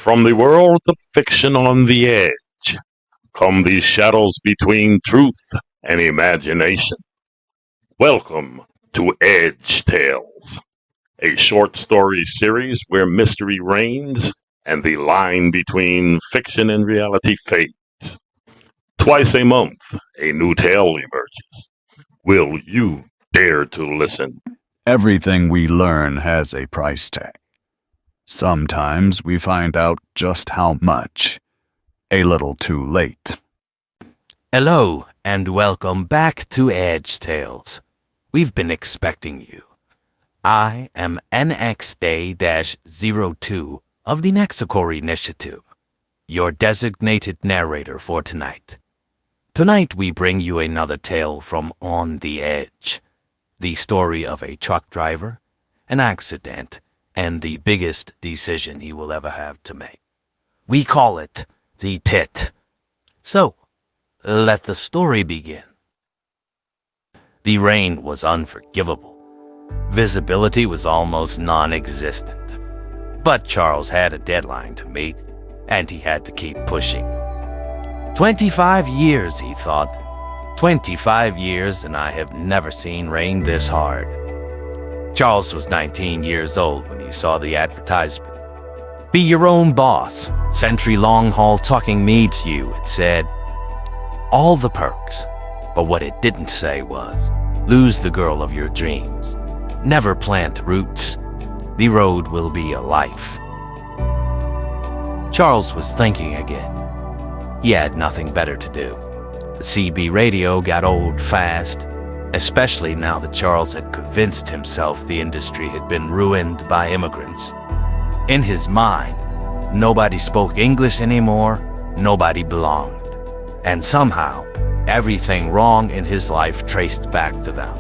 From the world of fiction on the edge come these shadows between truth and imagination. Welcome to Edge Tales, a short story series where mystery reigns and the line between fiction and reality fades. Twice a month, a new tale emerges. Will you dare to listen? Everything we learn has a price tag. Sometimes we find out just how much. A little too late. Hello, and welcome back to Edge Tales. We've been expecting you. I am NX-Day-02 of the Nexacore Initiative, your designated narrator for tonight. Tonight we bring you another tale from On the Edge, the story of a truck driver, an accident, and the biggest decision he will ever have to make. We call it the pit. So, let the story begin. The rain was unforgivable. Visibility was almost non-existent. But Charles had a deadline to meet, and he had to keep pushing. 25 years, he thought. 25 years, and I have never seen rain this hard. Charles was 19 years old when he saw the advertisement. Be your own boss. Century long-haul trucking needs you, it said. All the perks. But what it didn't say was, lose the girl of your dreams. Never plant roots. The road will be a life. Charles was thinking again. He had nothing better to do. The CB radio got old fast, especially now that Charles had convinced himself the industry had been ruined by immigrants. In his mind, nobody spoke English anymore, nobody belonged. And somehow, everything wrong in his life traced back to them.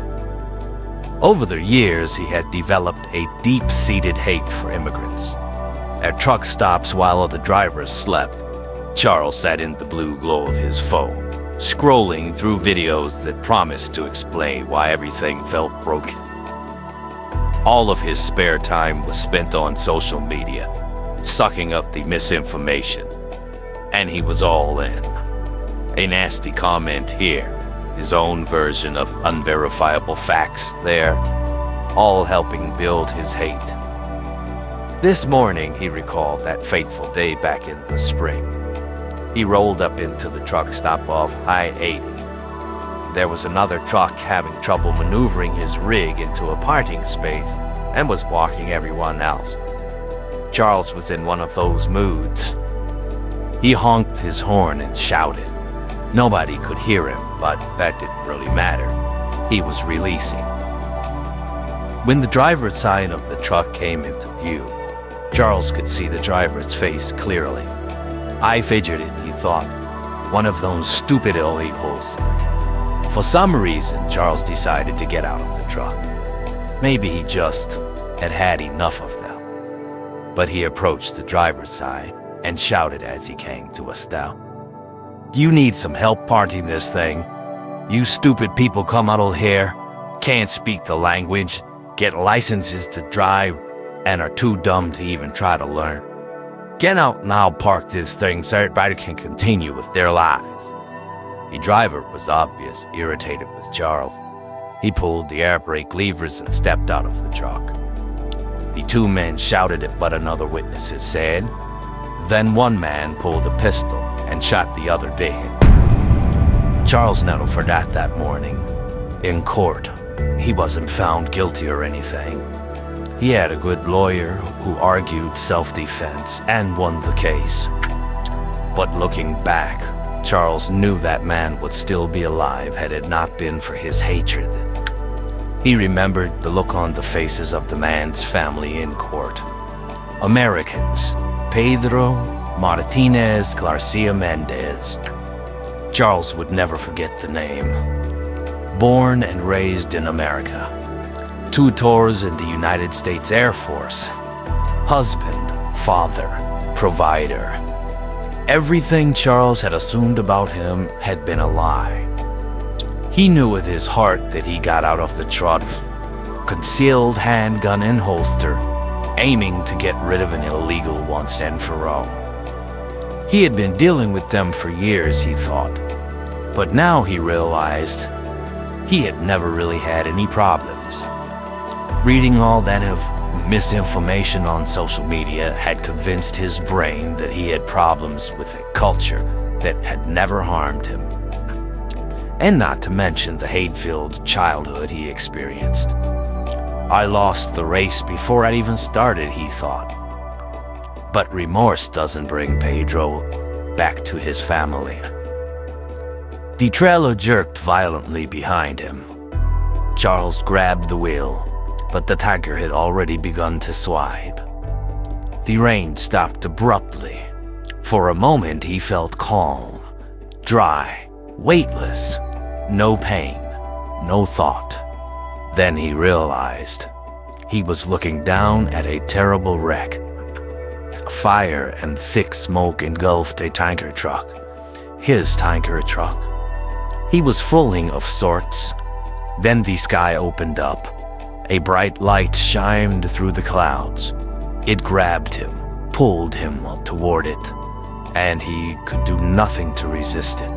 Over the years, he had developed a deep-seated hate for immigrants. At truck stops while other drivers slept, Charles sat in the blue glow of his phone, scrolling through videos that promised to explain why everything felt broken. All of his spare time was spent on social media, sucking up the misinformation, and he was all in. A nasty comment here, his own version of unverifiable facts there, all helping build his hate. This morning he recalled that fateful day back in the spring. He rolled up into the truck stop off I-80. There was another truck having trouble maneuvering his rig into a parking space and was blocking everyone else. Charles was in one of those moods. He honked his horn and shouted. Nobody could hear him, but that didn't really matter. He was releasing. When the driver's side of the truck came into view, Charles could see the driver's face clearly. I fidgeted, he thought. One of those stupid illegals. For some reason, Charles decided to get out of the truck. Maybe he just had had enough of them. But he approached the driver's side and shouted as he came to a stop. You need some help parting this thing. You stupid people come out here, can't speak the language, get licenses to drive, and are too dumb to even try to learn. Get out and I'll park this thing so everybody can continue with their lives. The driver was obviously irritated with Charles. He pulled the air brake levers and stepped out of the truck. The two men shouted at what another witness had said. Then one man pulled a pistol and shot the other dead. Charles never forgot that morning. In court, he wasn't found guilty or anything. He had a good lawyer who argued self-defense and won the case. But looking back, Charles knew that man would still be alive had it not been for his hatred. He remembered the look on the faces of the man's family in court. Americans, Pedro Martinez Garcia Mendez. Charles would never forget the name. Born and raised in America. 2 tours in the United States Air Force. Husband, father, provider. Everything Charles had assumed about him had been a lie. He knew with his heart that he got out of the truck, concealed handgun in holster, aiming to get rid of an illegal once and for all. He had been dealing with them for years, he thought, but now he realized he had never really had any problems. Reading all that of misinformation on social media had convinced his brain that he had problems with a culture that had never harmed him. And not to mention the hate-filled childhood he experienced. I lost the race before I'd even started, he thought. But remorse doesn't bring Pedro back to his family. The trailer jerked violently behind him. Charles grabbed the wheel, but the tanker had already begun to swipe. The rain stopped abruptly. For a moment he felt calm, dry, weightless, no pain, no thought. Then he realized he was looking down at a terrible wreck. Fire and thick smoke engulfed a tanker truck. His tanker truck. He was falling of sorts. Then the sky opened up. A bright light shined through the clouds. It grabbed him, pulled him toward it, and he could do nothing to resist it.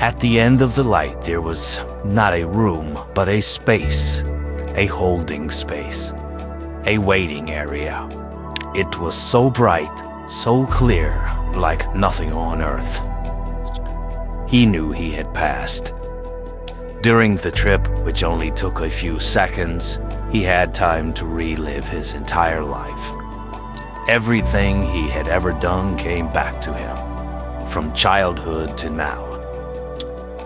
At the end of the light, there was not a room, but a space, a holding space, a waiting area. It was so bright, so clear, like nothing on earth. He knew he had passed. During the trip, which only took a few seconds, he had time to relive his entire life. Everything he had ever done came back to him, from childhood to now.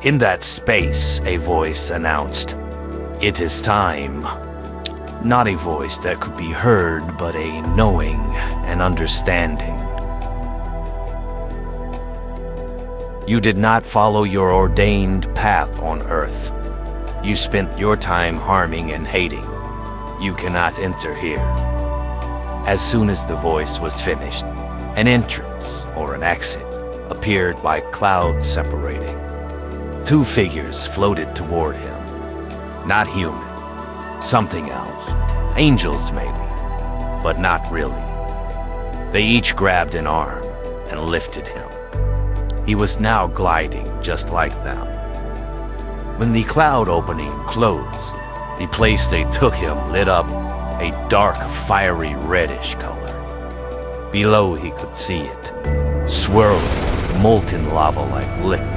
In that space, a voice announced, "It is time." Not a voice that could be heard, but a knowing and understanding. You did not follow your ordained path on earth. You spent your time harming and hating. You cannot enter here. As soon as the voice was finished, an entrance or an exit appeared like clouds separating. Two figures floated toward him. Not human. Something else. Angels maybe, but not really. They each grabbed an arm and lifted him. He was now gliding just like them. When the cloud opening closed, the place they took him lit up a dark, fiery reddish color. Below he could see it, swirling molten lava like liquid.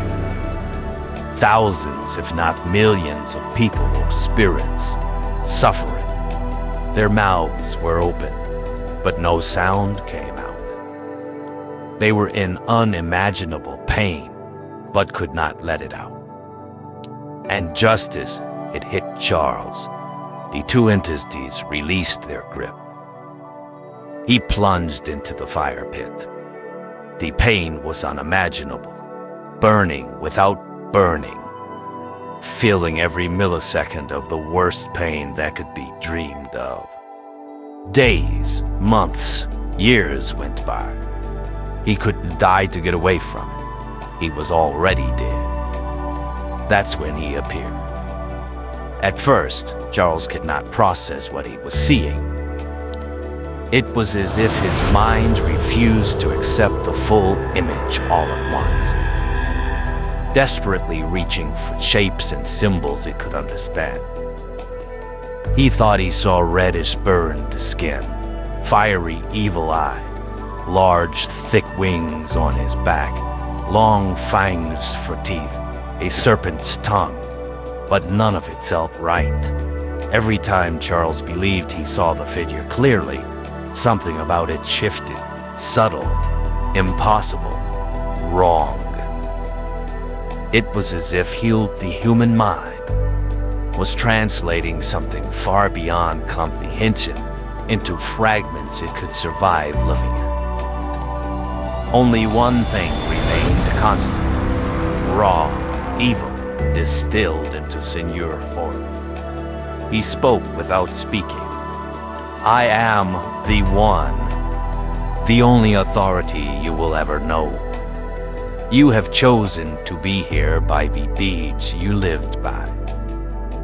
Thousands, if not millions, of people or spirits suffering. Their mouths were open, but no sound came out. They were in unimaginable pain, but could not let it out. And just as it hit Charles, the two entities released their grip. He plunged into the fire pit. The pain was unimaginable, burning without burning, feeling every millisecond of the worst pain that could be dreamed of. Days, months, years went by. He couldn't die to get away from it. He was already dead. That's when he appeared. At first, Charles could not process what he was seeing. It was as if his mind refused to accept the full image all at once, desperately reaching for shapes and symbols it could understand. He thought he saw reddish burned skin, fiery evil eyes, large thick wings on his back, long fangs for teeth, a serpent's tongue, but none of it felt right. Every time Charles believed he saw the figure clearly, something about it shifted, subtle, impossible, wrong. It was as if the human mind was translating something far beyond comprehension into fragments it could survive living in. Only one thing remained constant: raw, evil, distilled into sinewer form. He spoke without speaking. I am the one, the only authority you will ever know. You have chosen to be here by the deeds you lived by.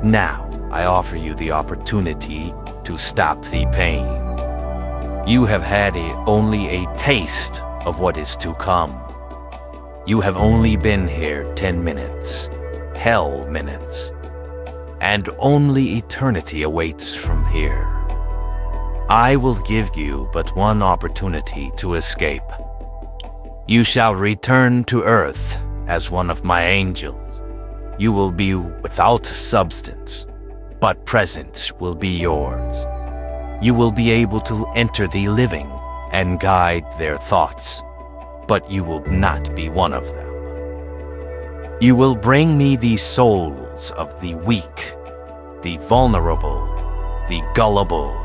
Now, I offer you the opportunity to stop the pain. You have had only a taste of what is to come. You have only been here 10 minutes, hell minutes, and only eternity awaits from here. I will give you but one opportunity to escape. You shall return to earth as one of my angels. You will be without substance, but presence will be yours. You will be able to enter the living and guide their thoughts, but you will not be one of them. You will bring me the souls of the weak, the vulnerable, the gullible,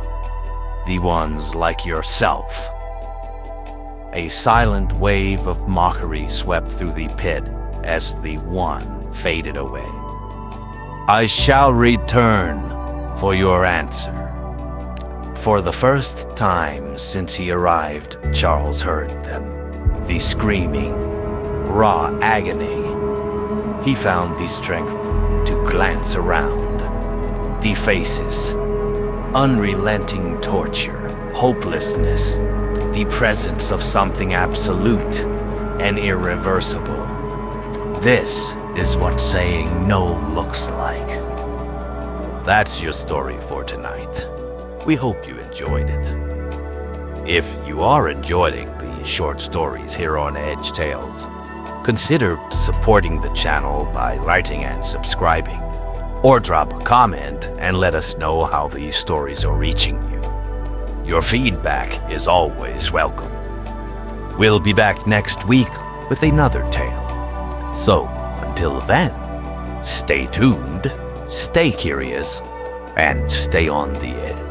the ones like yourself. A silent wave of mockery swept through the pit as the one faded away. I shall return for your answer. For the first time since he arrived, Charles heard them. The screaming, raw agony. He found the strength to glance around. The faces, unrelenting torture, hopelessness, the presence of something absolute and irreversible. This is what saying no looks like. That's your story for tonight. We hope you enjoyed it. If you are enjoying the short stories here on Edge Tales, consider supporting the channel by liking and subscribing, or drop a comment and let us know how these stories are reaching you. Your feedback is always welcome. We'll be back next week with another tale. So, until then, stay tuned, stay curious, and stay on the edge.